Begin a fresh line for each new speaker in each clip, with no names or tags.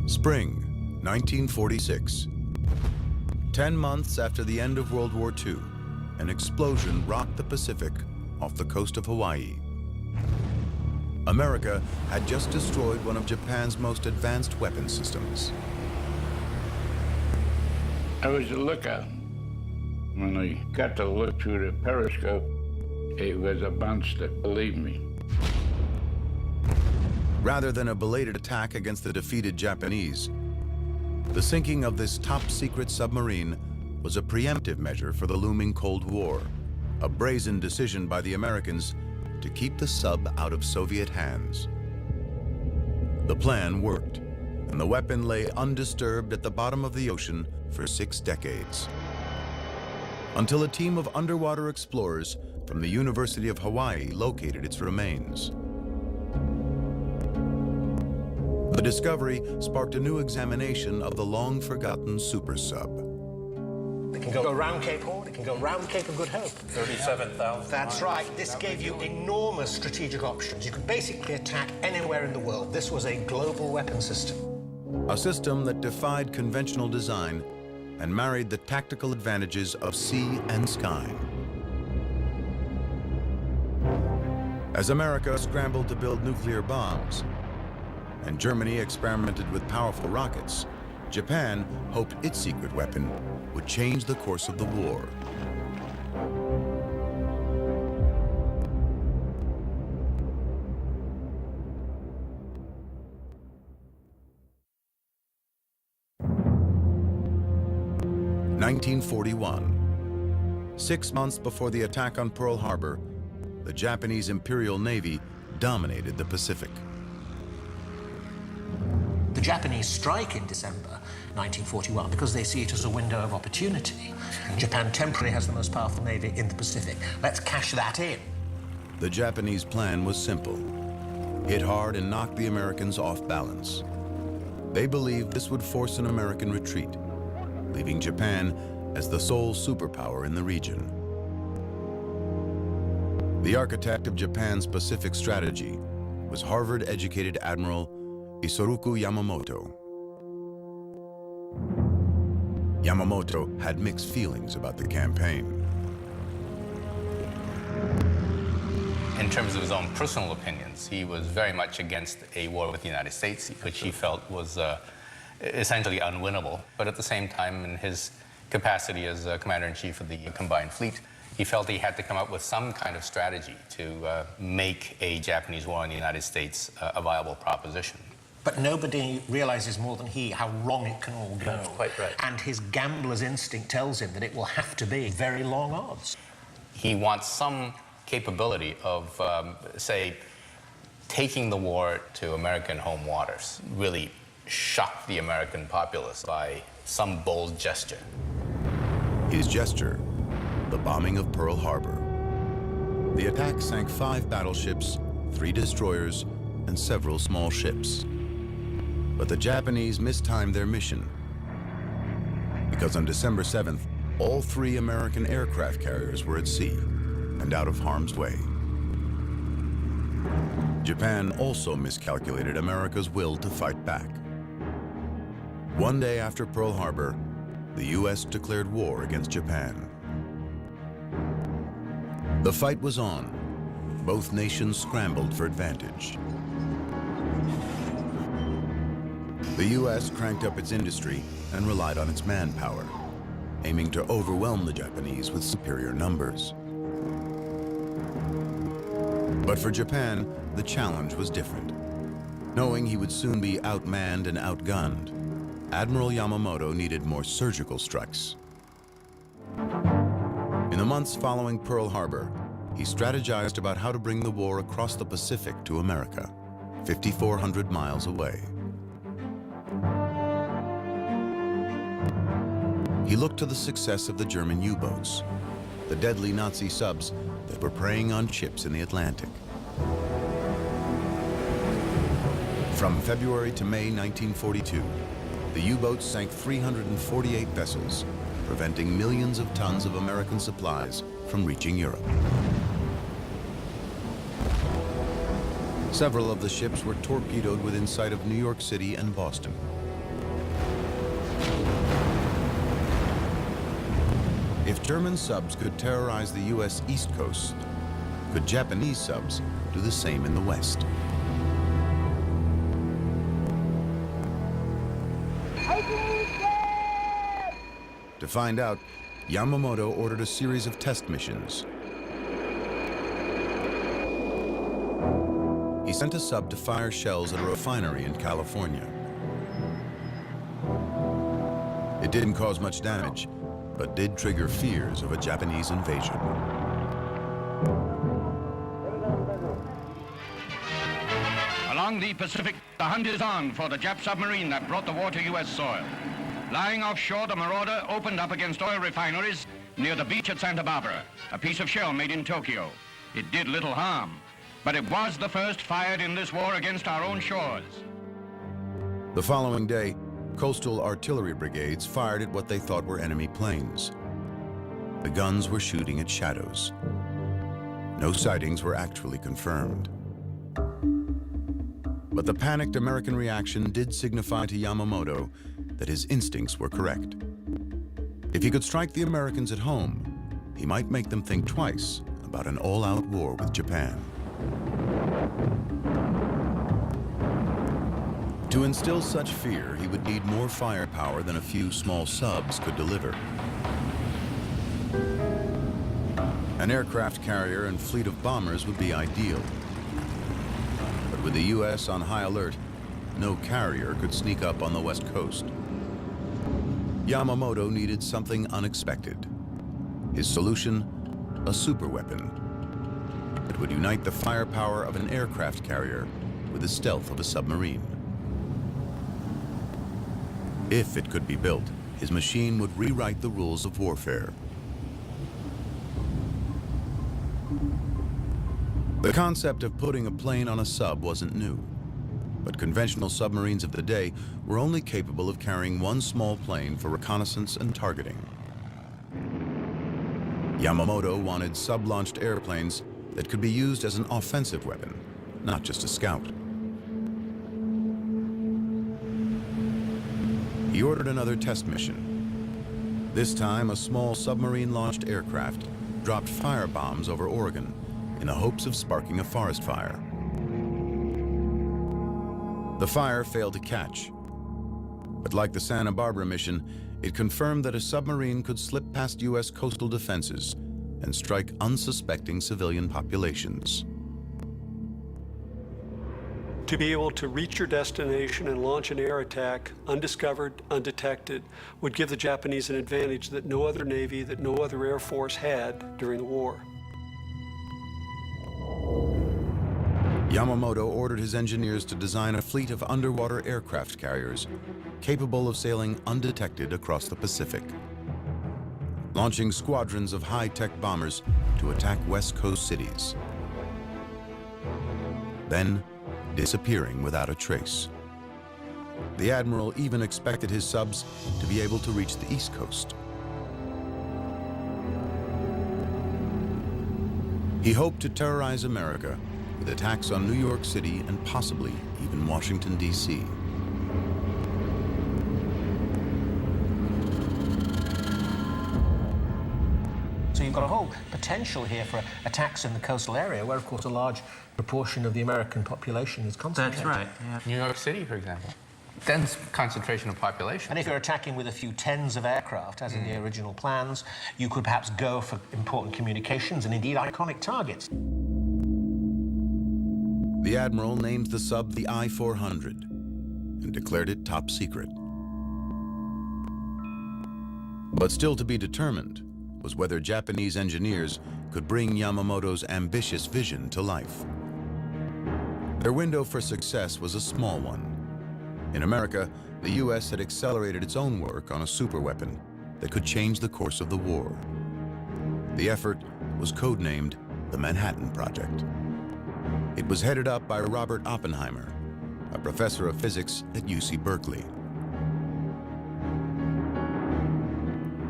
Spring, 1946. 10 months after the end of World War II, an explosion rocked the Pacific off the coast of Hawaii. America had just destroyed one of Japan's most advanced weapon systems.
I was a lookout. When I got to look through the periscope, it was a monster, believe me.
Rather than a belated attack against the defeated Japanese, the sinking of this top-secret submarine was a preemptive measure for the looming Cold War, a brazen decision by the Americans to keep the sub out of Soviet hands. The plan worked, and the weapon lay undisturbed at the bottom of the ocean for 6 decades. Until a team of underwater explorers from the University of Hawaii located its remains. The discovery sparked a new examination of the long-forgotten super sub.
It can go around Cape Horn, it can go around Cape of Good Hope.
37,000
That's right. This gave you enormous strategic options. You could basically attack anywhere in the world. This was a global weapon system.
A system that defied conventional design and married the tactical advantages of sea and sky. As America scrambled to build nuclear bombs, and Germany experimented with powerful rockets, Japan hoped its secret weapon would change the course of the war. (1941). 6 months before the attack on Pearl Harbor, the Japanese Imperial Navy dominated the Pacific.
The Japanese strike in December 1941 because they see it as a window of opportunity. Japan temporarily has the most powerful navy in the Pacific. Let's cash that in.
The Japanese plan was simple. Hit hard and knock the Americans off balance. They believed this would force an American retreat, leaving Japan as the sole superpower in the region. The architect of Japan's Pacific strategy was Harvard-educated Admiral Isoroku Yamamoto. Yamamoto had mixed feelings about the campaign.
In terms of his own personal opinions, he was very much against a war with the United States, which he felt was essentially unwinnable. But at the same time, in his capacity as Commander-in-Chief of the Combined Fleet, he felt he had to come up with some kind of strategy to make a Japanese war in the United States a viable proposition.
But nobody realizes more than he how wrong it can all go.
That's quite right.
And his gambler's instinct tells him that it will have to be very long odds.
He wants some capability of, say, taking the war to American home waters, really shock the American populace by some bold gesture.
His gesture, the bombing of Pearl Harbor. The attack sank 5 battleships, 3 destroyers, and several small ships. But the Japanese mistimed their mission, because on December 7th, all 3 American aircraft carriers were at sea and out of harm's way. Japan also miscalculated America's will to fight back. One day after Pearl Harbor, the U.S. declared war against Japan. The fight was on. Both nations scrambled for advantage. The U.S. cranked up its industry and relied on its manpower, aiming to overwhelm the Japanese with superior numbers. But for Japan, the challenge was different. Knowing he would soon be outmanned and outgunned, Admiral Yamamoto needed more surgical strikes. In the months following Pearl Harbor, he strategized about how to bring the war across the Pacific to America, 5,400 miles away. He looked to the success of the German U-boats, the deadly Nazi subs that were preying on ships in the Atlantic. From February to May 1942, the U-boats sank 348 vessels, preventing millions of tons of American supplies from reaching Europe. Several of the ships were torpedoed within sight of New York City and Boston. If German subs could terrorize the U.S. East Coast, could Japanese subs do the same in the West? To find out, Yamamoto ordered a series of test missions. He sent a sub to fire shells at a refinery in California. It didn't cause much damage, but did trigger fears of a Japanese invasion.
Along the Pacific, the hunt is on for the Jap submarine that brought the war to U.S. soil. Lying offshore, the Marauder opened up against oil refineries near the beach at Santa Barbara, a piece of shell made in Tokyo. It did little harm, but it was the first fired in this war against our own shores.
The following day, coastal artillery brigades fired at what they thought were enemy planes. The guns were shooting at shadows. No sightings were actually confirmed. But the panicked American reaction did signify to Yamamoto that his instincts were correct. If he could strike the Americans at home, he might make them think twice about an all-out war with Japan. To instill such fear, he would need more firepower than a few small subs could deliver. An aircraft carrier and fleet of bombers would be ideal. But with the U.S. on high alert, no carrier could sneak up on the West Coast. Yamamoto needed something unexpected. His solution, a superweapon that would unite the firepower of an aircraft carrier with the stealth of a submarine. If it could be built, his machine would rewrite the rules of warfare. The concept of putting a plane on a sub wasn't new, but conventional submarines of the day were only capable of carrying one small plane for reconnaissance and targeting. Yamamoto wanted sub-launched airplanes that could be used as an offensive weapon, not just a scout. He ordered another test mission. This time, a small submarine-launched aircraft dropped firebombs over Oregon in the hopes of sparking a forest fire. The fire failed to catch, but like the Santa Barbara mission, it confirmed that a submarine could slip past U.S. coastal defenses and strike unsuspecting civilian populations.
To be able to reach your destination and launch an air attack undiscovered, undetected, would give the Japanese an advantage that no other Navy, that no other Air Force had during the war.
Yamamoto ordered his engineers to design a fleet of underwater aircraft carriers capable of sailing undetected across the Pacific, launching squadrons of high-tech bombers to attack West Coast cities, then disappearing without a trace. The admiral even expected his subs to be able to reach the East Coast. He hoped to terrorize America with attacks on New York City and possibly even Washington, D.C.
So you've got a whole potential here for attacks in the coastal area, where, of course, a large proportion of the American population is concentrated.
That's right, yeah.
New York City, for example. Dense concentration of population.
And if you're attacking with a few tens of aircraft, as in the original plans, you could perhaps go for important communications and indeed iconic targets.
The admiral named the sub the I-400 and declared it top secret. But still to be determined was whether Japanese engineers could bring Yamamoto's ambitious vision to life. Their window for success was a small one. In America, the U.S. had accelerated its own work on a superweapon that could change the course of the war. The effort was codenamed the Manhattan Project. It was headed up by Robert Oppenheimer, a professor of physics at UC Berkeley.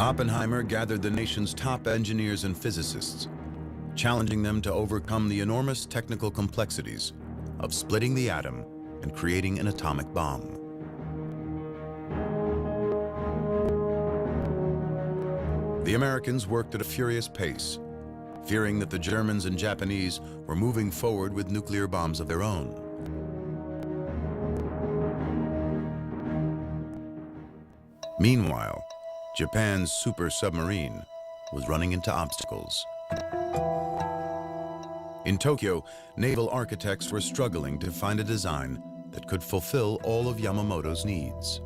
Oppenheimer gathered the nation's top engineers and physicists, challenging them to overcome the enormous technical complexities of splitting the atom and creating an atomic bomb. The Americans worked at a furious pace, fearing that the Germans and Japanese were moving forward with nuclear bombs of their own. Meanwhile, Japan's super submarine was running into obstacles. In Tokyo, naval architects were struggling to find a design that could fulfill all of Yamamoto's needs.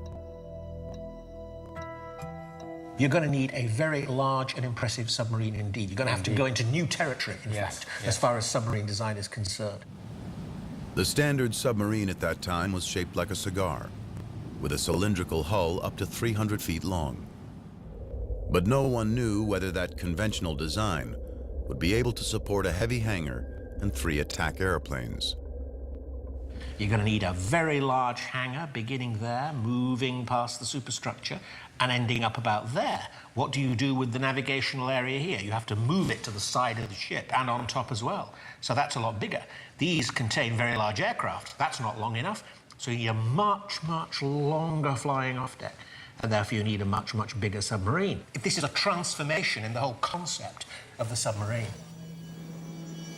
You're going to need a very large and impressive submarine indeed. You're going to have to go into new territory, in fact, as far as submarine design is concerned.
The standard submarine at that time was shaped like a cigar, with a cylindrical hull up to 300 feet long. But no one knew whether that conventional design would be able to support a heavy hangar and 3 attack airplanes.
You're going to need a very large hangar beginning there, moving past the superstructure, and ending up about there. What do you do with the navigational area here? You have to move it to the side of the ship and on top as well. So that's a lot bigger. These contain very large aircraft. That's not long enough. So you need a much, much longer flying off deck. And therefore you need a much, much bigger submarine. This is a transformation in the whole concept of the submarine.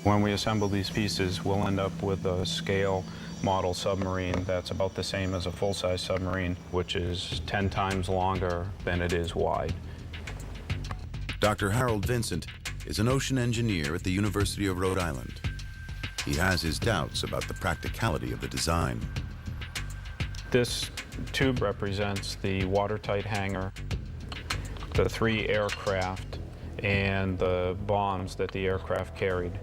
When we assemble these pieces, we'll end up with a scale model submarine that's about the same as a full-size submarine, which is 10 times longer than it is wide.
Dr. Harold Vincent is an ocean engineer at the University of Rhode Island. He has his doubts about the practicality of the design.
This tube represents the watertight hangar, the 3 aircraft, and the bombs that the aircraft carried.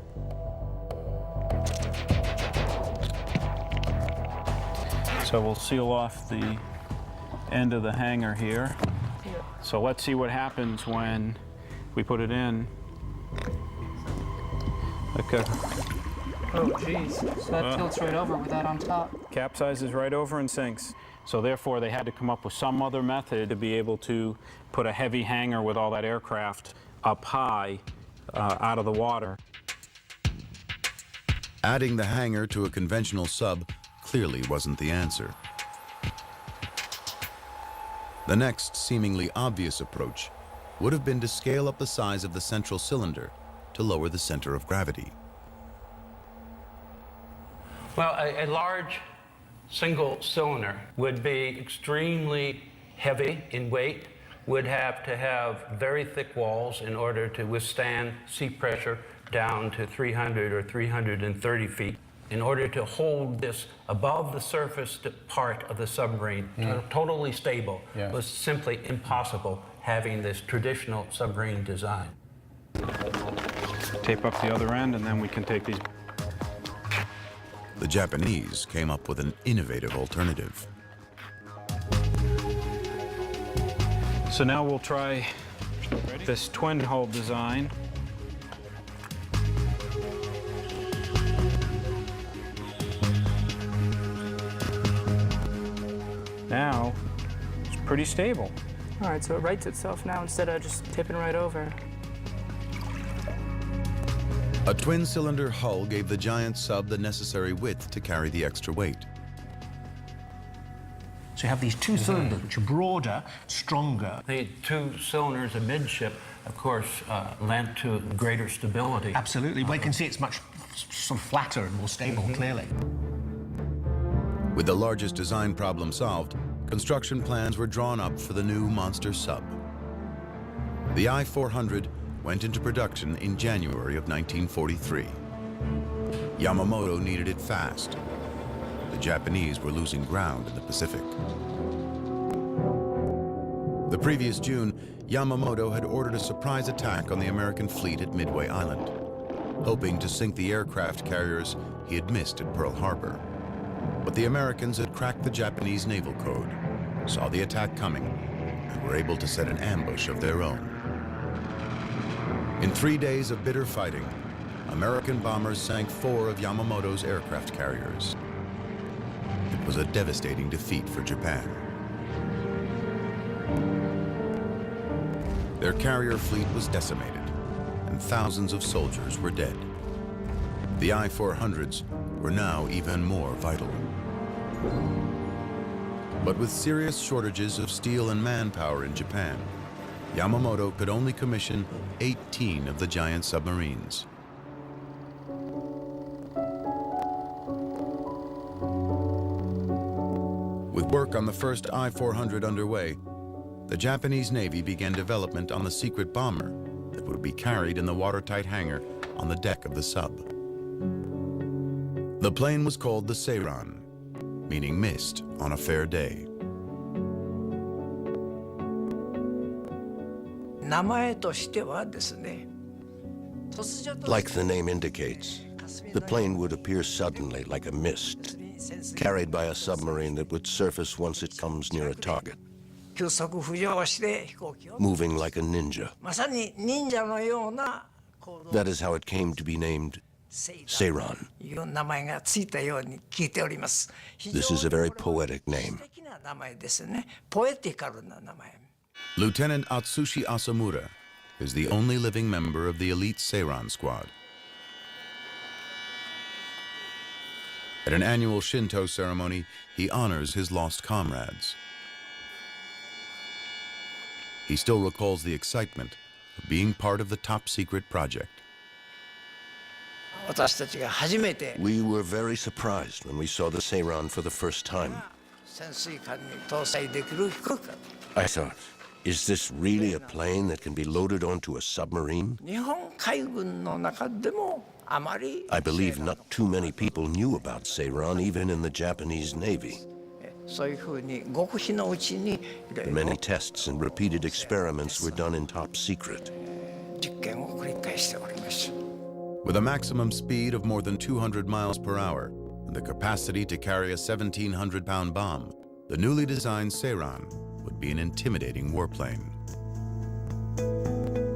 So we'll seal off the end of the hangar here. So let's see what happens when we put it in. Okay.
Oh, geez. So that tilts right over with that on top.
Capsizes right over and sinks. So therefore, they had to come up with some other method to be able to put a heavy hangar with all that aircraft up high out of the water.
Adding the hangar to a conventional sub clearly wasn't the answer. The next seemingly obvious approach would have been to scale up the size of the central cylinder to lower the center of gravity.
Well, a large single cylinder would be extremely heavy in weight, would have to have very thick walls in order to withstand sea pressure down to 300 or 330 feet. In order to hold this above the surface part of the submarine, totally stable, was simply impossible having this traditional submarine design.
Tape up the other end, and then we can take these.
The Japanese came up with an innovative alternative.
So now we'll try this twin hull design. Now, it's pretty stable.
All right, so it rights itself now instead of just tipping right over.
A twin-cylinder hull gave the giant sub the necessary width to carry the extra weight.
So you have these 2 cylinders, which are broader, stronger.
The 2 cylinders amidship, of course, lent to greater stability.
Absolutely. Well, you can see it's much sort of flatter and more stable, clearly.
With the largest design problem solved, construction plans were drawn up for the new monster sub. The I-400 went into production in January of 1943. Yamamoto needed it fast. The Japanese were losing ground in the Pacific. The previous June, Yamamoto had ordered a surprise attack on the American fleet at Midway Island, hoping to sink the aircraft carriers he had missed at Pearl Harbor. But the Americans had cracked the Japanese naval code, saw the attack coming, and were able to set an ambush of their own. In 3 days of bitter fighting, American bombers sank 4 of Yamamoto's aircraft carriers. It was a devastating defeat for Japan. Their carrier fleet was decimated, and thousands of soldiers were dead. The I-400s were now even more vital. But with serious shortages of steel and manpower in Japan, Yamamoto could only commission 18 of the giant submarines. With work on the first I-400 underway, the Japanese Navy began development on the secret bomber that would be carried in the watertight hangar on the deck of the sub. The plane was called the Seiran, meaning mist on a fair day.
Like the name indicates, the plane would appear suddenly like a mist, carried by a submarine that would surface once it comes near a target, moving like a ninja. That is how it came to be named Seiran. This is a very poetic name.
Lieutenant Atsushi Asamura is the only living member of the elite Seiran squad. At an annual Shinto ceremony, he honors his lost comrades. He still recalls the excitement of being part of the top-secret project.
We were very surprised when we saw the Seiran for the first time. I thought, is this really a plane that can be loaded onto a submarine? I believe not too many people knew about Seiran, even in the Japanese Navy. Many tests and repeated experiments were done in top secret.
With a maximum speed of more than 200 miles per hour and the capacity to carry a 1,700-pound bomb, the newly designed Seiran would be an intimidating warplane.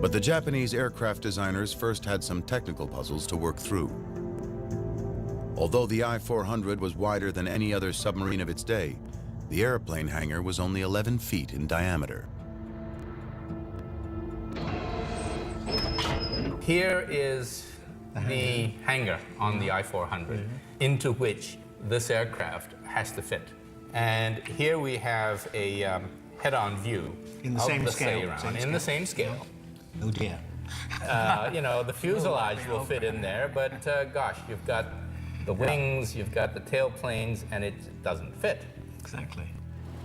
But the Japanese aircraft designers first had some technical puzzles to work through. Although the I-400 was wider than any other submarine of its day, the airplane hangar was only 11 feet in diameter.
Here is the hangar on the I-400 into which this aircraft has to fit. And here we have a head-on view
In the
of
same
the
scale,
Seiran,
same
in
scale.
the same scale.
Oh dear.
You know, the fuselage will fit in there, but gosh, you've got the wings, you've got the tail planes, and it doesn't fit.
Exactly.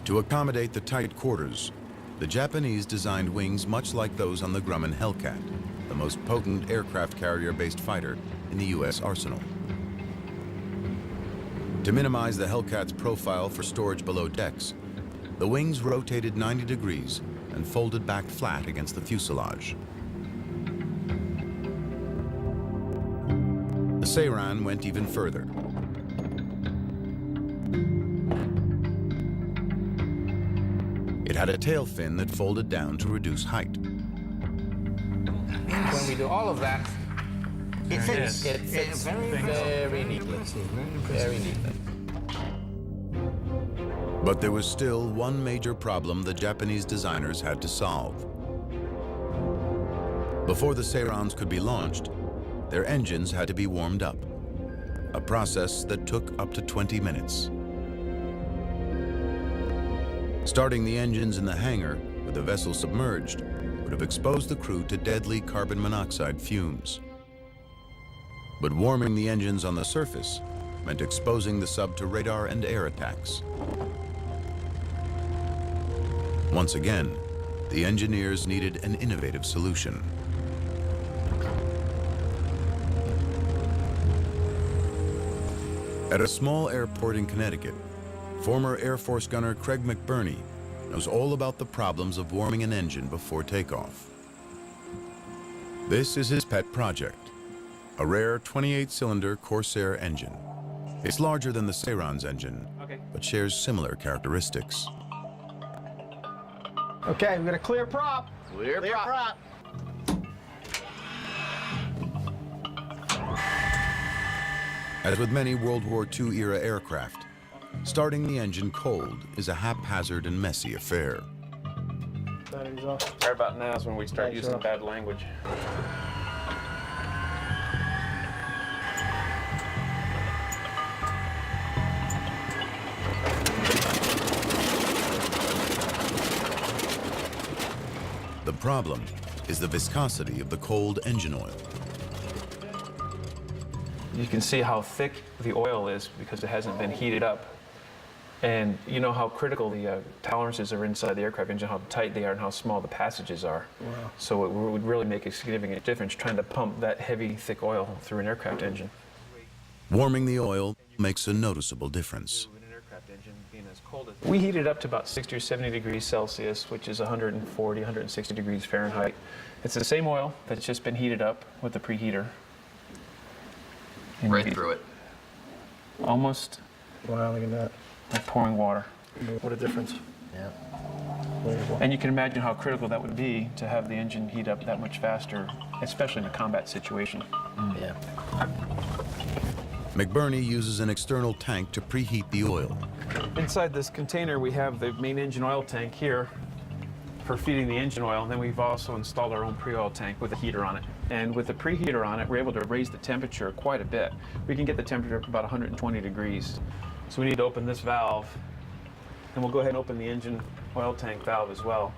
To accommodate the tight quarters, the Japanese designed wings much like those on the Grumman Hellcat, the most potent aircraft carrier-based fighter in the U.S. arsenal. To minimize the Hellcat's profile for storage below decks, the wings rotated 90 degrees and folded back flat against the fuselage. The Seiran went even further. It had a tail fin that folded down to reduce height.
When we do all of that,
It fits.
it fits
Very
very neatly. Very neatly.
But there was still one major problem the Japanese designers had to solve. Before the Seirans could be launched, their engines had to be warmed up, a process that took up to 20 minutes. Starting the engines in the hangar with the vessel submerged would have exposed the crew to deadly carbon monoxide fumes. But warming the engines on the surface meant exposing the sub to radar and air attacks. Once again, the engineers needed an innovative solution. At a small airport in Connecticut, former Air Force gunner Craig McBurney knows all about the problems of warming an engine before takeoff. This is his pet project, a rare 28-cylinder Corsair engine. It's larger than the Seiran's engine, but shares similar characteristics.
Okay, we got a clear prop.
Clear prop.
As with many World War II-era aircraft, starting the engine cold is a haphazard and messy affair.
Battery's off.
Right about now is when we start using bad language.
The The problem is the viscosity of the cold engine oil.
You can see how thick the oil is because it hasn't been heated up. And you know how critical the tolerances are inside the aircraft engine, how tight they are and how small the passages are.
Wow.
So it would really make a significant difference trying to pump that heavy, thick oil through an aircraft engine.
Warming the oil makes a noticeable difference.
We heat it up to about 60 or 70 degrees Celsius, which is 140, 160 degrees Fahrenheit. It's the same oil that's just been heated up with the preheater. And
Right through it.
Almost
Wow, look at that.
like pouring water.
What a difference.
Yeah.
And you can imagine how critical that would be to have the engine heat up that much faster, especially in a combat situation.
Yeah.
McBurney uses an external tank to preheat the oil.
Inside this container, we have the main engine oil tank here for feeding the engine oil, and then we've also installed our own pre-oil tank with a heater on it. And with the preheater on it, we're able to raise the temperature quite a bit. We can get the temperature up to about 120 degrees. So we need to open this valve, and we'll go ahead and open the engine oil tank valve as well.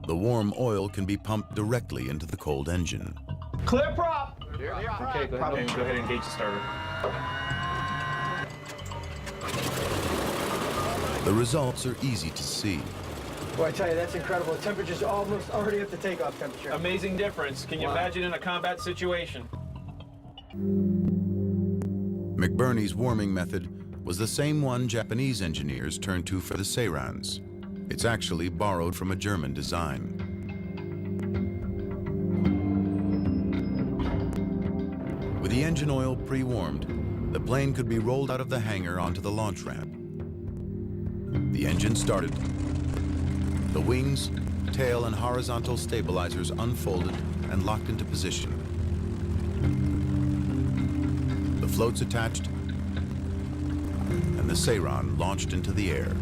The warm oil can be pumped directly into the cold engine.
Clear prop.
Okay, go ahead and engage the starter.
The results are easy to see.
Boy, I tell you, that's incredible. The temperature's almost already at the takeoff temperature.
Amazing difference. Can you imagine in a combat situation?
McBurney's warming method was the same one Japanese engineers turned to for the Seirans. It's actually borrowed from a German design. With the engine oil pre-warmed, the plane could be rolled out of the hangar onto the launch ramp. The engine started. The wings, tail, and horizontal stabilizers unfolded and locked into position. The floats attached, and the Seiran launched into the air.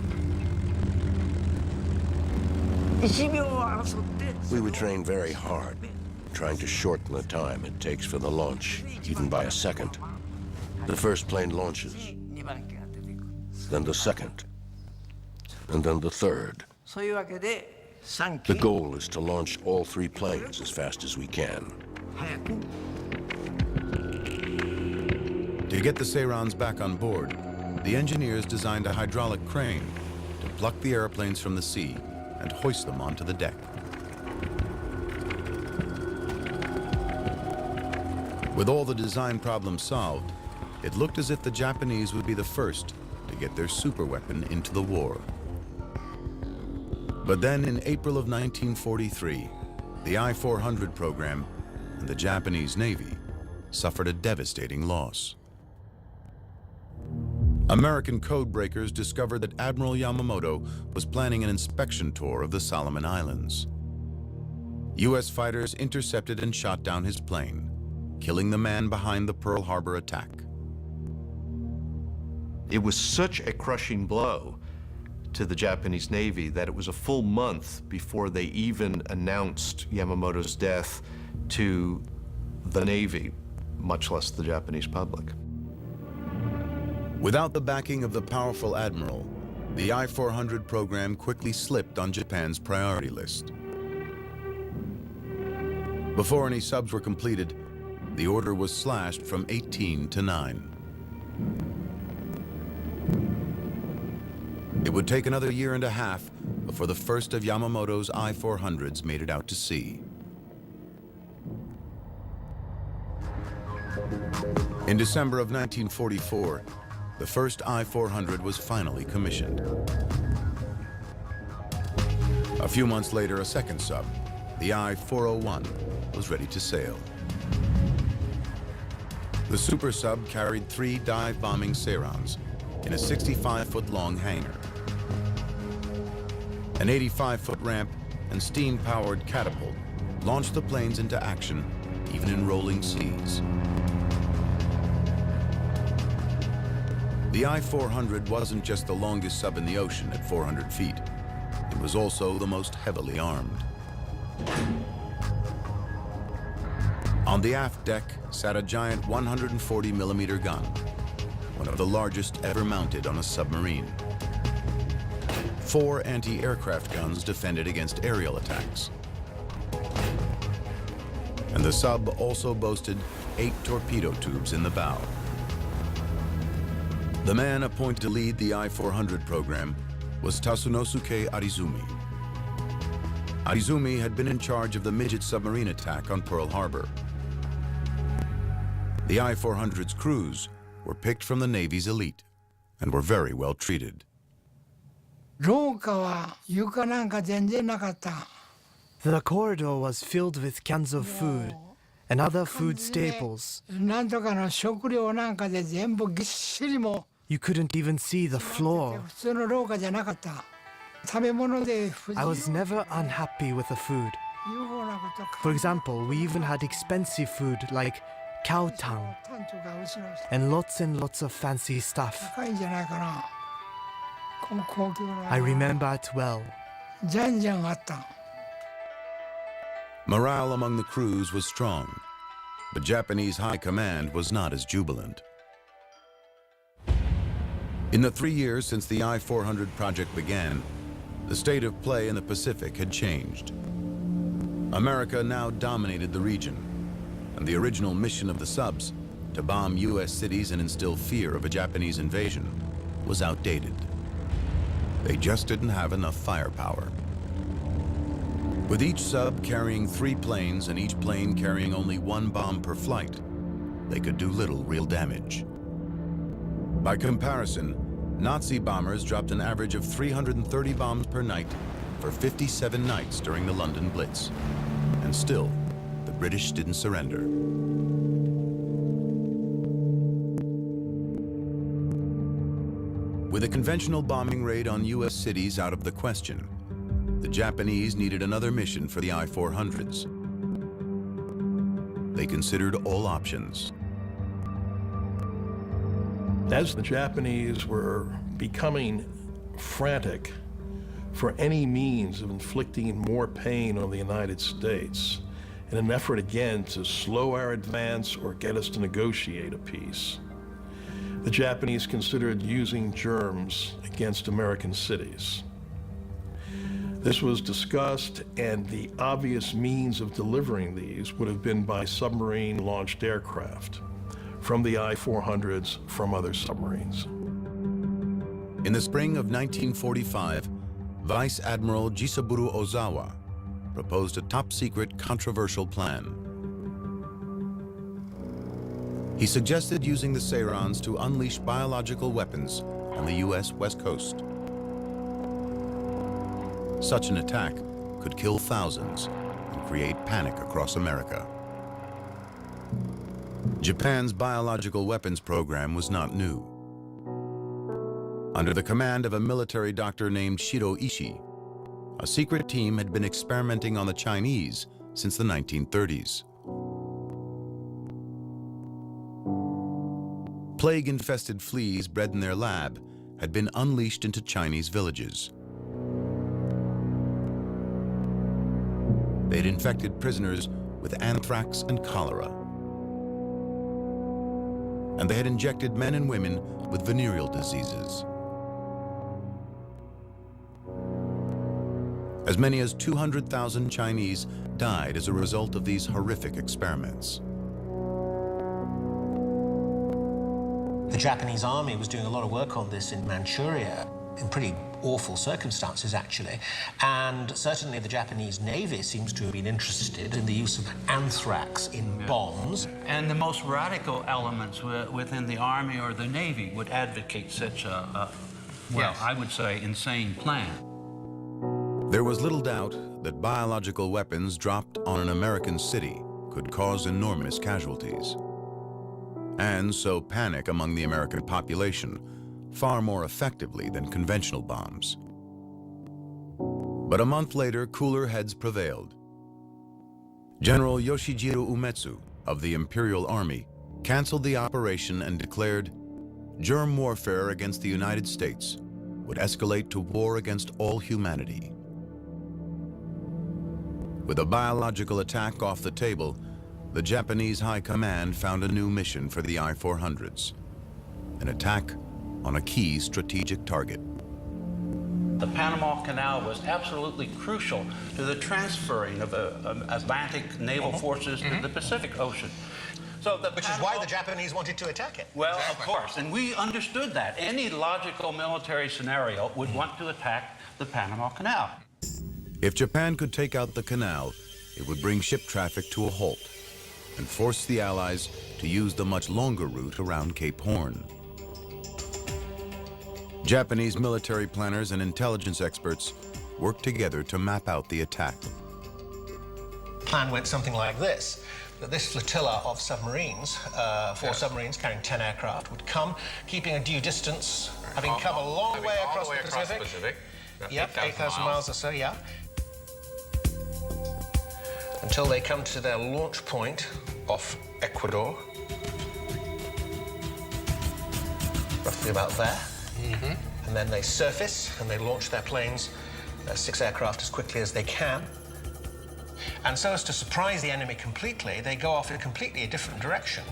We would train very hard, trying to shorten the time it takes for the launch, even by a second. The first plane launches, then the second, and then the third. The goal is to launch all three planes as fast as we can.
To get the Seirans back on board, the engineers designed a hydraulic crane to pluck the airplanes from the sea and hoist them onto the deck. With all the design problems solved, it looked as if the Japanese would be the first to get their superweapon into the war. But then in April of 1943, the I-400 program and the Japanese Navy suffered a devastating loss. American code breakers discovered that Admiral Yamamoto was planning an inspection tour of the Solomon Islands. U.S. fighters intercepted and shot down his plane, killing the man behind the Pearl Harbor attack.
It was such a crushing blow to the Japanese Navy that it was a full month before they even announced Yamamoto's death to the Navy, much less the Japanese public.
Without the backing of the powerful admiral, the I-400 program quickly slipped on Japan's priority list. Before any subs were completed, the order was slashed from 18 to 9. It would take another year and a half before the first of Yamamoto's I-400s made it out to sea. In December of 1944, the first I-400 was finally commissioned. A few months later, a second sub, the I-401, was ready to sail. The super sub carried 3 dive-bombing Seirans in a 65-foot-long hangar. An 85-foot ramp and steam-powered catapult launched the planes into action, even in rolling seas. The I-400 wasn't just the longest sub in the ocean at 400 feet. It was also the most heavily armed. On the aft deck sat a giant 140mm gun, one of the largest ever mounted on a submarine. 4 anti-aircraft guns defended against aerial attacks. and the sub also boasted 8 torpedo tubes in the bow. The man appointed to lead the I-400 program was Tasunosuke Arizumi. Arizumi had been in charge of the midget submarine attack on Pearl Harbor. The I-400's crews were picked from the Navy's elite and were very well treated.
The
corridor was filled with cans of food and other food staples. You couldn't even see the floor. I was never unhappy with the food. For example, we even had expensive food like cow tongue and lots of fancy stuff. I remember it well.
Morale among the crews was strong, but Japanese high command was not as jubilant. In the 3 years since the I-400 project began, the state of play in the Pacific had changed. America now dominated the region, and the original mission of the subs, to bomb U.S. cities and instill fear of a Japanese invasion, was outdated. They just didn't have enough firepower. With each sub carrying 3 planes and each plane carrying only 1 bomb per flight, they could do little real damage. By comparison, Nazi bombers dropped an average of 330 bombs per night for 57 nights during the London Blitz. And still, the British didn't surrender. With a conventional bombing raid on U.S. cities out of the question, the Japanese needed another mission for the I-400s. They considered all options.
As the Japanese were becoming frantic for any means of inflicting more pain on the United States, in an effort again to slow our advance or get us to negotiate a peace, the Japanese considered using germs against American cities. This was discussed, and the obvious means of delivering these would have been by submarine-launched aircraft, from the I-400s, from other submarines.
In the spring of 1945, Vice Admiral Jisaburo Ozawa proposed a top-secret, controversial plan. He suggested using the Sairons to unleash biological weapons on the U.S. West Coast. Such an attack could kill thousands and create panic across America. Japan's biological weapons program was not new. Under the command of a military doctor named Shiro Ishii, a secret team had been experimenting on the Chinese since the 1930s. Plague-infested fleas bred in their lab had been unleashed into Chinese villages. They'd infected prisoners with anthrax and cholera. And they had injected men and women with venereal diseases. As many as 200,000 Chinese died as a result of these horrific experiments.
The Japanese army was doing a lot of work on this in Manchuria, in pretty awful circumstances, actually. And certainly the Japanese Navy seems to have been interested in the use of anthrax in bombs.
And the most radical elements within the Army or the Navy would advocate such a I would say, insane plan.
There was little doubt that biological weapons dropped on an American city could cause enormous casualties. And so panic among the American population far more effectively than conventional bombs. But a month later, cooler heads prevailed. General Yoshijiro Umetsu of the Imperial Army canceled the operation and declared germ warfare against the United States would escalate to war against all humanity. With a biological attack off the table, the Japanese High Command found a new mission for the I-400s, an attack on a key strategic target.
The Panama Canal was absolutely crucial to the transferring of Atlantic naval forces to the Pacific Ocean. So
Which is why the Japanese wanted to attack it.
Well, of course, and we understood that. Any logical military scenario would want to attack the Panama Canal.
If Japan could take out the canal, it would bring ship traffic to a halt and force the Allies to use the much longer route around Cape Horn. Japanese military planners and intelligence experts worked together to map out the attack.
Plan went something like this. That this flotilla of submarines, 4 submarines carrying 10 aircraft, would come, keeping a due distance, having come a long way across the Pacific. Yep, 8,000 miles or so, yeah. Until they come to their launch point off Ecuador. Roughly about there. And then they surface and they launch their planes, 6 aircraft, as quickly as they can. And so as to surprise the enemy completely, they go off in a completely different direction.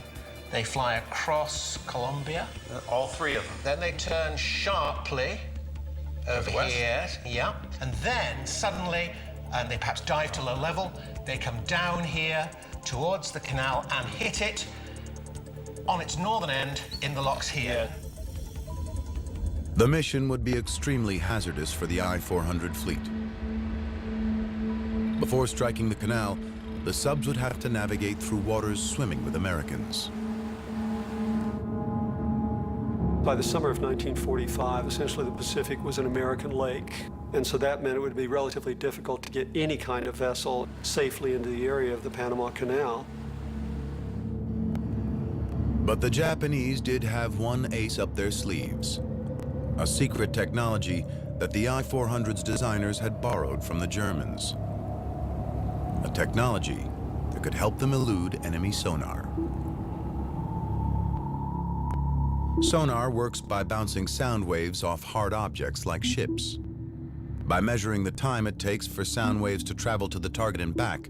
They fly across Colombia.
All 3 of them.
Then they turn sharply over here. Yeah. And then suddenly, and they perhaps dive to low level, they come down here towards the canal and hit it on its northern end in the locks here.
The mission would be extremely hazardous for the I-400 fleet. Before striking the canal, the subs would have to navigate through waters swimming with Americans.
By the summer of 1945, essentially the Pacific was an American lake, and so that meant it would be relatively difficult to get any kind of vessel safely into the area of the Panama Canal.
But the Japanese did have one ace up their sleeves, a secret technology that the I-400's designers had borrowed from the Germans. A technology that could help them elude enemy sonar. Sonar works by bouncing sound waves off hard objects like ships. By measuring the time it takes for sound waves to travel to the target and back,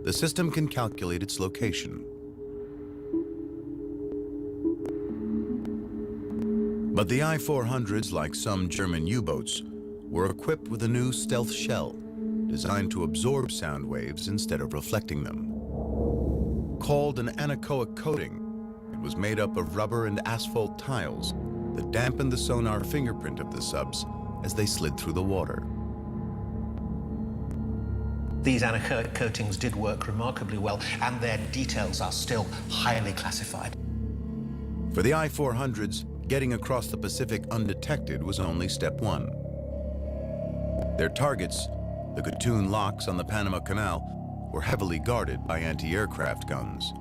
the system can calculate its location. But the I-400s, like some German U-boats, were equipped with a new stealth shell designed to absorb sound waves instead of reflecting them. Called an anechoic coating, it was made up of rubber and asphalt tiles that dampened the sonar fingerprint of the subs as they slid through the water.
These anechoic coatings did work remarkably well, and their details are still highly classified.
For the I-400s, getting across the Pacific undetected was only step 1. Their targets, the Gatun locks on the Panama Canal, were heavily guarded by anti-aircraft guns.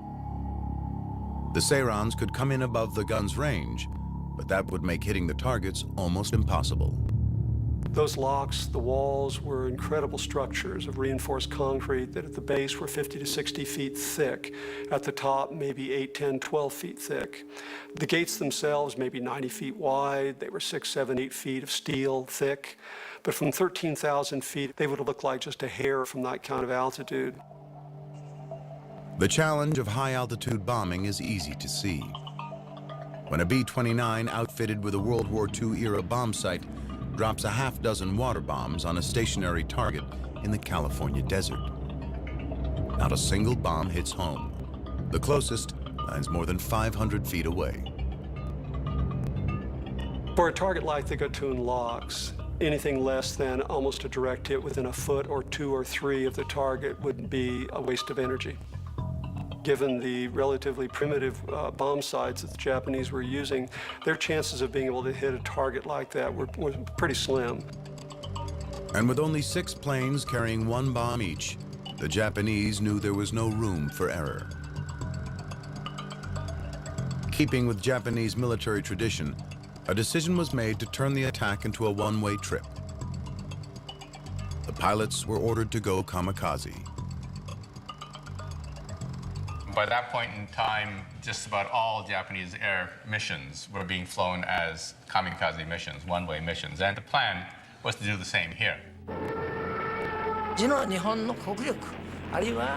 The Sairons could come in above the gun's range, but that would make hitting the targets almost impossible.
Those locks, the walls, were incredible structures of reinforced concrete that at the base were 50 to 60 feet thick. At the top, maybe 8, 10, 12 feet thick. The gates themselves, maybe 90 feet wide. They were 6, 7, 8 feet of steel thick. But from 13,000 feet, they would have looked like just a hair from that kind of altitude.
The challenge of high-altitude bombing is easy to see. When a B-29 outfitted with a World War II-era bomb sight drops a half-dozen water bombs on a stationary target in the California desert. Not a single bomb hits home. The closest lands more than 500 feet away.
For a target like the Gatun locks, anything less than almost a direct hit within a foot or 2 or 3 of the target would be a waste of energy. Given the relatively primitive bomb sights that the Japanese were using, their chances of being able to hit a target like that were pretty slim.
And with only 6 planes carrying 1 bomb each, the Japanese knew there was no room for error. Keeping with Japanese military tradition, a decision was made to turn the attack into a one-way trip. The pilots were ordered to go kamikaze.
By that point in time, just about all Japanese air missions were being flown as kamikaze missions, one-way missions, and the plan was to do the same here.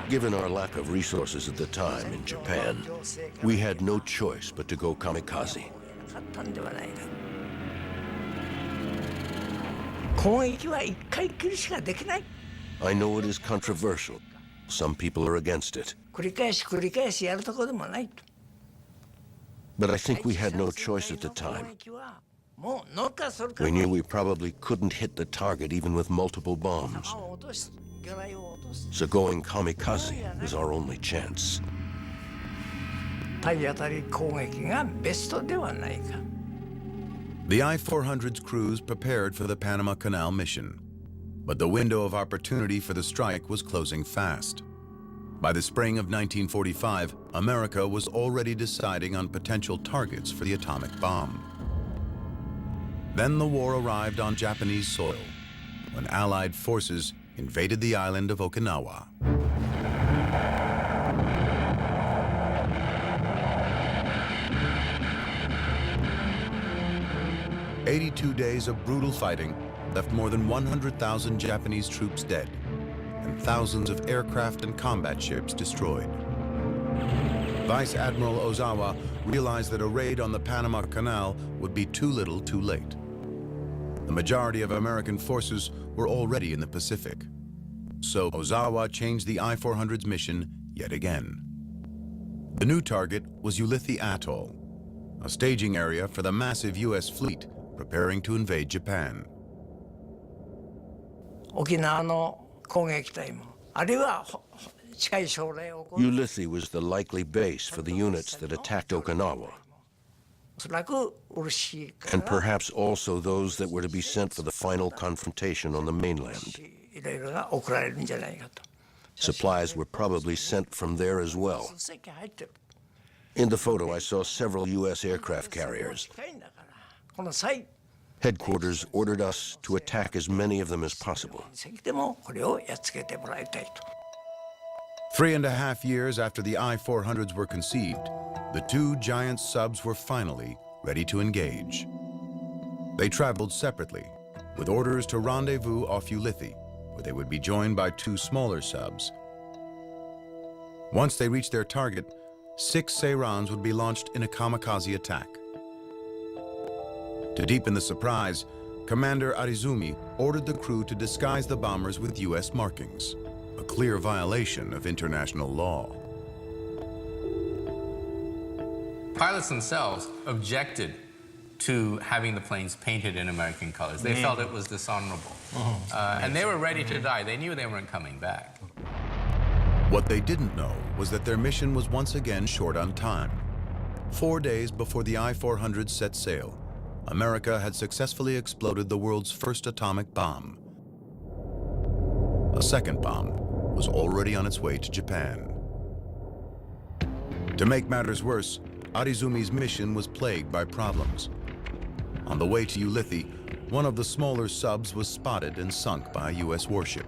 Given our lack of resources at the time in Japan, we had no choice but to go kamikaze. I know it is controversial. Some people are against it. But I think we had no choice at the time. We knew we probably couldn't hit the target even with multiple bombs. So going kamikaze was our only chance.
The I-400's crews prepared for the Panama Canal mission, but the window of opportunity for the strike was closing fast. By the spring of 1945, America was already deciding on potential targets for the atomic bomb. Then the war arrived on Japanese soil, when Allied forces invaded the island of Okinawa. 82 days of brutal fighting left more than 100,000 Japanese troops dead and thousands of aircraft and combat ships destroyed. Vice Admiral Ozawa realized that a raid on the Panama Canal would be too little too late. The majority of American forces were already in the Pacific, so Ozawa changed the I-400's mission yet again. The new target was Ulithi Atoll, a staging area for the massive U.S. fleet preparing to invade Japan.
Ulithi was the likely base for the units that attacked Okinawa, and perhaps also those that were to be sent for the final confrontation on the mainland. Supplies were probably sent from there as well. In the photo, I saw several U.S. aircraft carriers. Headquarters ordered us to attack as many of them as possible.
3.5 years after the I-400s were conceived, the two giant subs were finally ready to engage. They traveled separately, with orders to rendezvous off Ulithi, where they would be joined by two smaller subs. Once they reached their target, 6 Seirans would be launched in a kamikaze attack. To deepen the surprise, Commander Arizumi ordered the crew to disguise the bombers with U.S. markings, a clear violation of international law.
Pilots themselves objected to having the planes painted in American colors. They felt it was dishonorable. And they were ready to die. They knew they weren't coming back.
What they didn't know was that their mission was once again short on time. 4 days before the I-400 set sail, America had successfully exploded the world's first atomic bomb. A second bomb was already on its way to Japan. To make matters worse, Arizumi's mission was plagued by problems. On the way to Ulithi, one of the smaller subs was spotted and sunk by a U.S. warship.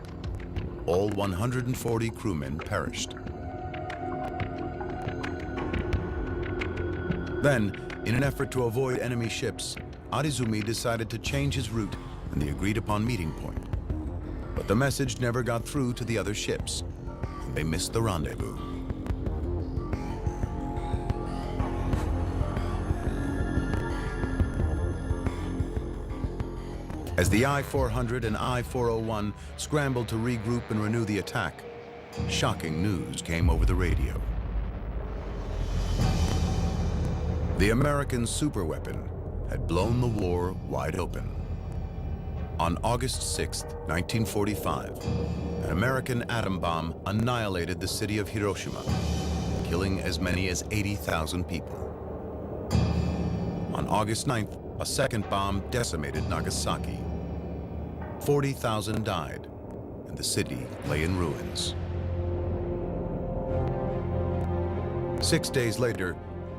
All 140 crewmen perished. Then, in an effort to avoid enemy ships, Arizumi decided to change his route and the agreed-upon meeting point. But the message never got through to the other ships, and they missed the rendezvous. As the I-400 and I-401 scrambled to regroup and renew the attack, shocking news came over the radio. The American superweapon had blown the war wide open. On August 6, 1945, an American atom bomb annihilated the city of Hiroshima, killing as many as 80,000 people. On August 9th, a second bomb decimated Nagasaki. 40,000 died, and the city lay in ruins. 6 days later,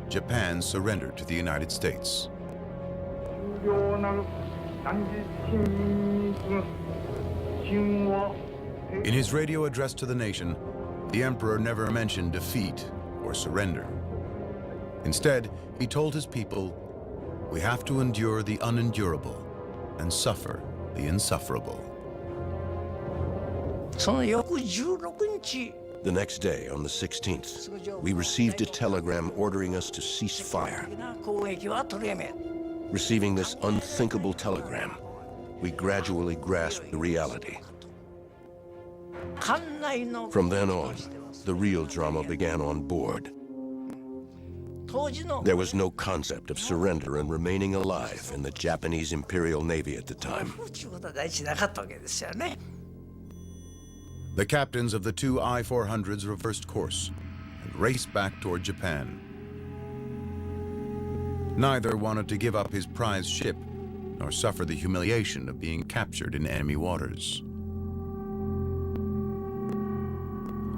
Japan surrendered to the United States. In his radio address to the nation, the emperor never mentioned defeat or surrender. Instead, he told his people, "We have to endure the unendurable and suffer the insufferable."
The next day, on the 16th, we received a telegram ordering us to cease fire. Receiving this unthinkable telegram, we gradually grasped the reality. From then on, the real drama began on board. There was no concept of surrender and remaining alive in the Japanese Imperial Navy at the time.
The captains of the two I-400s reversed course and raced back toward Japan. Neither wanted to give up his prize ship nor suffer the humiliation of being captured in enemy waters.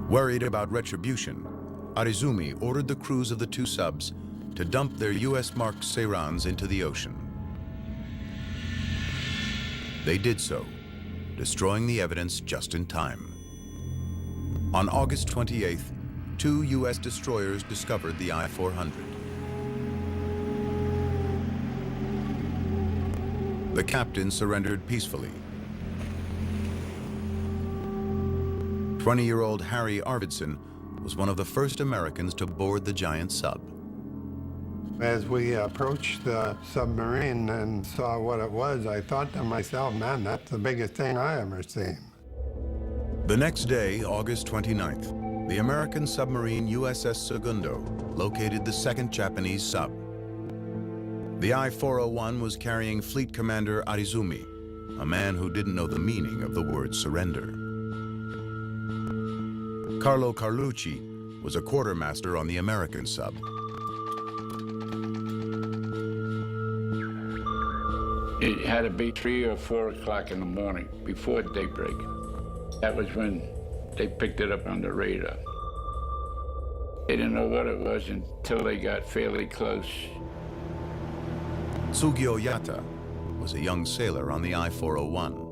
Worried about retribution, Arizumi ordered the crews of the two subs to dump their US-marked Seirans into the ocean. They did so, destroying the evidence just in time. On August 28th, two US destroyers discovered the I-400. The captain surrendered peacefully. 20-year-old Harry Arvidsson was one of the first Americans to board the giant sub.
As we approached the submarine and saw what it was, I thought to myself, man, that's the biggest thing I ever seen.
The next day, August 29th, the American submarine USS Segundo located the second Japanese sub. The I-401 was carrying Fleet Commander Arizumi, a man who didn't know the meaning of the word surrender. Carlo Carlucci was a quartermaster on the American sub.
It had to be 3 or 4 o'clock in the morning, before daybreak. That was when they picked it up on the radar. They didn't know what it was until they got fairly close.
Sugio Yata was a young sailor on the I-401.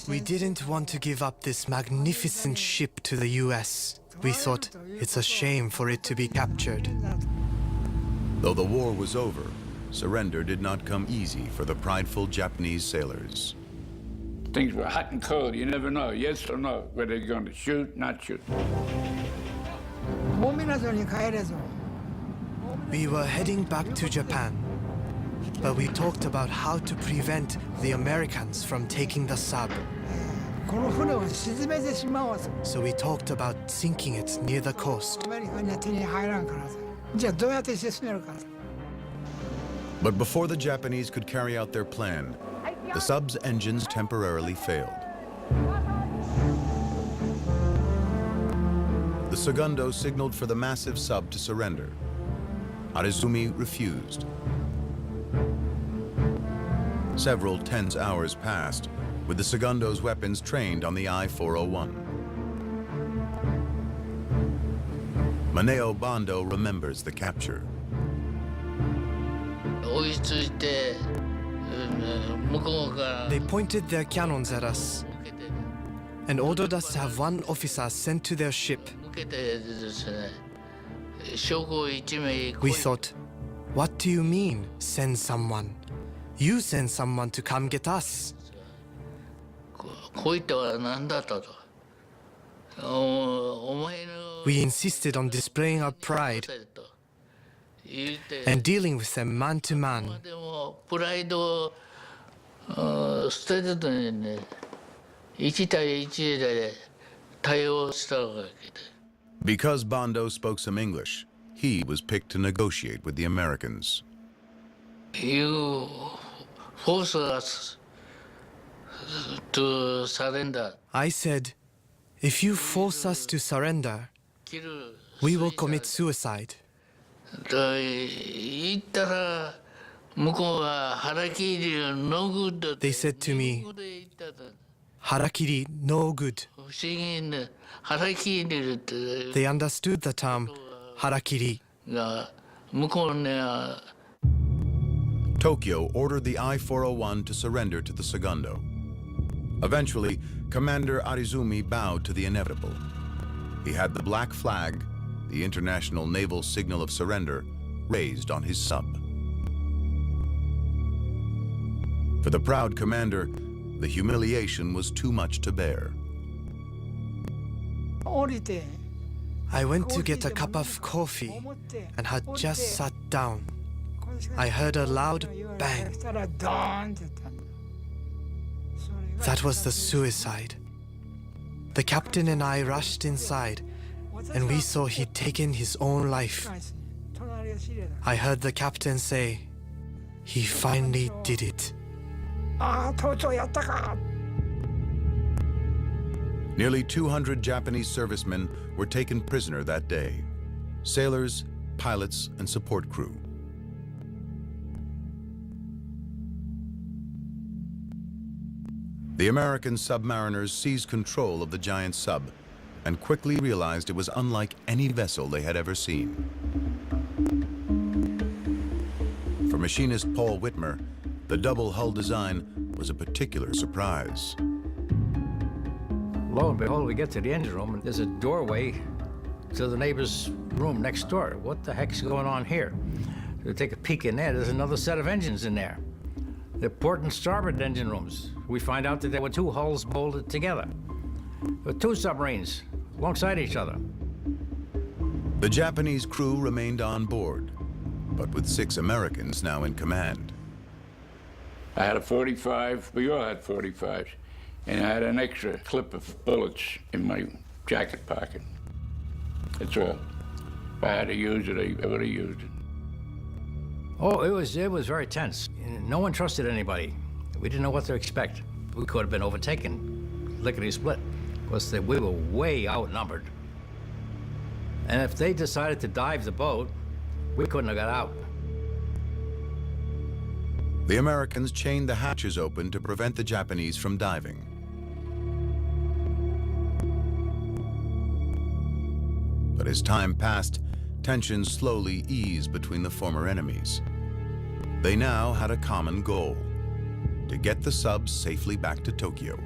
We didn't want to give up this magnificent ship to the US. We thought it's a shame for it to be captured.
Though the war was over, surrender did not come easy for the prideful Japanese sailors.
Things were hot and cold. You never know, yes or no, whether they're going to shoot, not shoot.
We were heading back to Japan, but we talked about how to prevent the Americans from taking the sub. So we talked about sinking it near the coast.
But before the Japanese could carry out their plan, the sub's engines temporarily failed. The Segundo signaled for the massive sub to surrender. Arizumi refused. Several tense hours passed, with the Segundo's weapons trained on the I-401. Maneo Bando remembers the capture.
They pointed their cannons at us and ordered us to have one officer sent to their ship. We thought, what do you mean, send someone? You send someone to come get us. We insisted on displaying our pride and dealing with them man to man.
Because Bando spoke some English, he was picked to negotiate with the Americans.
You force us to surrender.
I said, if you force us to surrender, we will commit suicide. They said to me, harakiri, no good. They understood the term harakiri.
Tokyo ordered the I-401 to surrender to the Segundo. Eventually, Commander Arizumi bowed to the inevitable. He had the black flag, the international naval signal of surrender, raised on his sub. For the proud commander, the humiliation was too much to bear.
I went to get a cup of coffee and had just sat down I heard a loud bang. That was the suicide. The captain and I rushed inside, and we saw he'd taken his own life. I heard the captain say, he finally did it.
Nearly 200 Japanese servicemen were taken prisoner that day. Sailors, pilots, and support crew. The American submariners seized control of the giant sub and quickly realized it was unlike any vessel they had ever seen. For machinist Paul Whitmer, the double hull design was a particular surprise.
Lo and behold, we get to the engine room and there's a doorway to the neighbor's room next door. What the heck's going on here? We take a peek in there, there's another set of engines in there. The port and starboard engine rooms. We find out that there were two hulls bolted together. With two submarines alongside each other.
The Japanese crew remained on board, but with 6 Americans now in command.
I had a 45, we all had 45s, and I had an extra clip of bullets in my jacket pocket. That's all. If I had to use it, I would have used it.
Oh, it was very tense. No one trusted anybody. We didn't know what to expect. We could have been overtaken, lickety-split, because we were way outnumbered. And if they decided to dive the boat, we couldn't have got out.
The Americans chained the hatches open to prevent the Japanese from diving. But as time passed, tensions slowly eased between the former enemies. They now had a common goal: to get the subs safely back to Tokyo.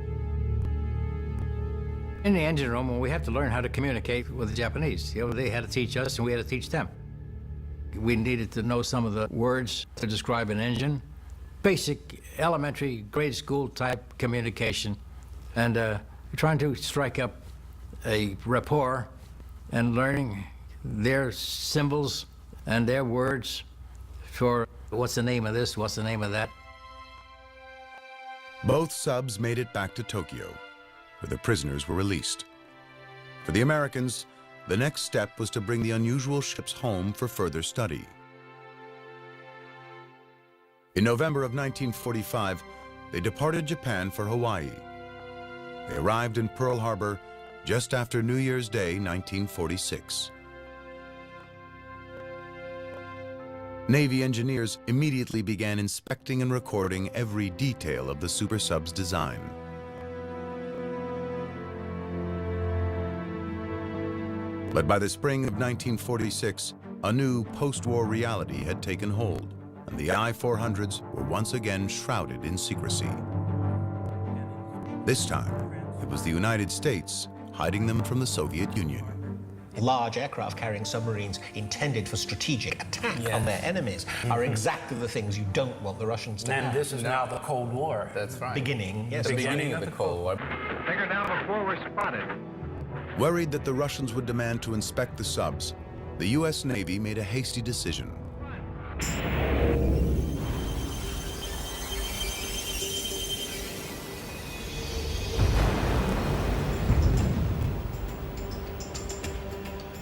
In the engine room, we had to learn how to communicate with the Japanese. You know, they had to teach us, and we had to teach them. We needed to know some of the words to describe an engine. Basic, elementary, grade school type communication. And trying to strike up a rapport and learning their symbols and their words for what's the name of this, what's the name of that.
Both subs made it back to Tokyo, where the prisoners were released. For the Americans, the next step was to bring the unusual ships home for further study. In November of 1945, they departed Japan for Hawaii. They arrived in Pearl Harbor just after New Year's Day, 1946. Navy engineers immediately began inspecting and recording every detail of the super sub's design. But by the spring of 1946, a new post-war reality had taken hold, and the I-400s were once again shrouded in secrecy. This time, it was the United States hiding them from the Soviet Union.
Large aircraft-carrying submarines intended for strategic attack on their enemies are exactly the things you don't want the Russians to have.
And this is now the Cold War.
That's right.
Beginning, yes.
The beginning of the Cold War.
Take her down before we're spotted.
Worried that the Russians would demand to inspect the subs, the U.S. Navy made a hasty decision.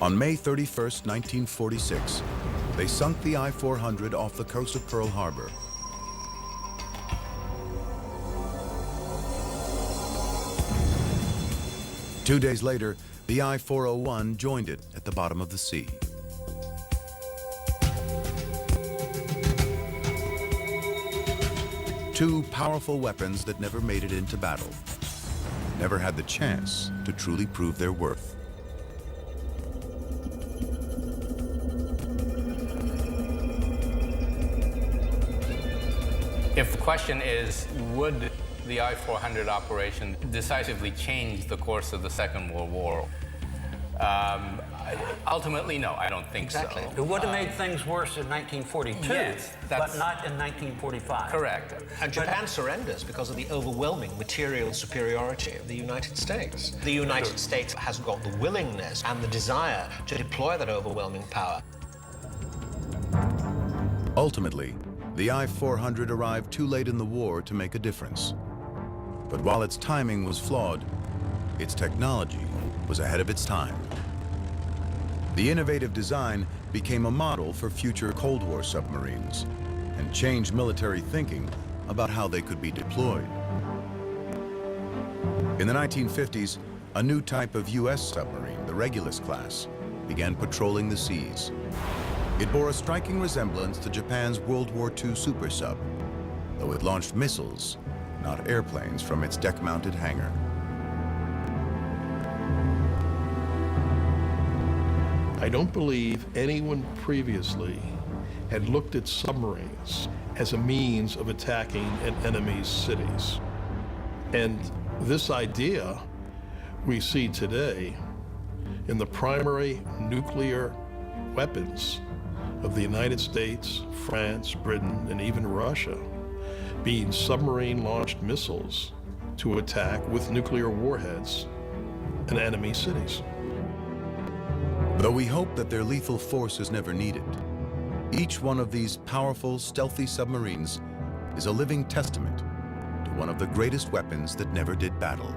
On May 31st, 1946, they sunk the I-400 off the coast of Pearl Harbor. Two days later, the I-401 joined it at the bottom of the sea. Two powerful weapons that never made it into battle, never had the chance to truly prove their worth.
If the question is, would the I-400 operation decisively change the course of the Second World War? Ultimately, no, I don't think so.
It would have made things worse in 1942,
yes,
but not in 1945.
Correct.
And Japan surrenders because of the overwhelming material superiority of the United States. The United States has got the willingness and the desire to deploy that overwhelming power.
Ultimately, the I-400 arrived too late in the war to make a difference. But while its timing was flawed, its technology was ahead of its time. The innovative design became a model for future Cold War submarines and changed military thinking about how they could be deployed. In the 1950s, a new type of U.S. submarine, the Regulus class, began patrolling the seas. It bore a striking resemblance to Japan's World War II super sub, though it launched missiles, not airplanes, from its deck-mounted hangar.
I don't believe anyone previously had looked at submarines as a means of attacking an enemy's cities. And this idea we see today in the primary nuclear weapons of the United States, France, Britain, and even Russia, being submarine-launched missiles to attack with nuclear warheads an enemy cities.
Though we hope that their lethal force is never needed, each one of these powerful, stealthy submarines is a living testament to one of the greatest weapons that never did battle.